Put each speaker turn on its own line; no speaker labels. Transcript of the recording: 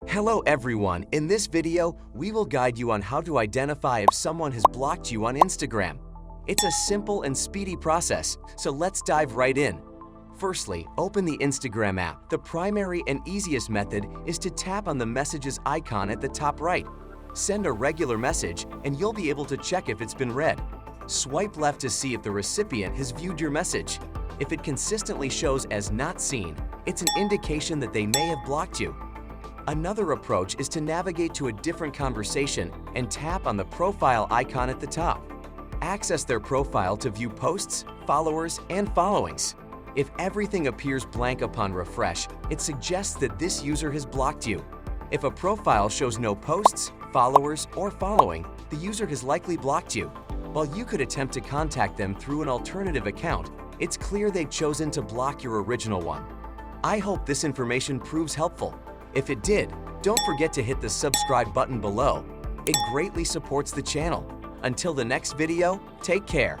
Hello everyone, in this video, we will guide you on how to identify if someone has blocked you on Instagram. It's a simple and speedy process, so let's dive right in. Firstly, open the Instagram app. The primary and easiest method is to tap on the messages icon at the top right. Send a regular message and you'll be able to check if it's been read. Swipe left to see if the recipient has viewed your message. If it consistently shows as not seen, it's an indication that they may have blocked you. Another approach is to navigate to a different conversation and tap on the profile icon at the top. Access their profile to view posts, followers, and followings. If everything appears blank upon refresh, it suggests that this user has blocked you. If a profile shows no posts, followers, or following, the user has likely blocked you. While you could attempt to contact them through an alternative account, it's clear they've chosen to block your original one. I hope this information proves helpful. If it did, don't forget to hit the subscribe button below. It greatly supports the channel. Until the next video, take care.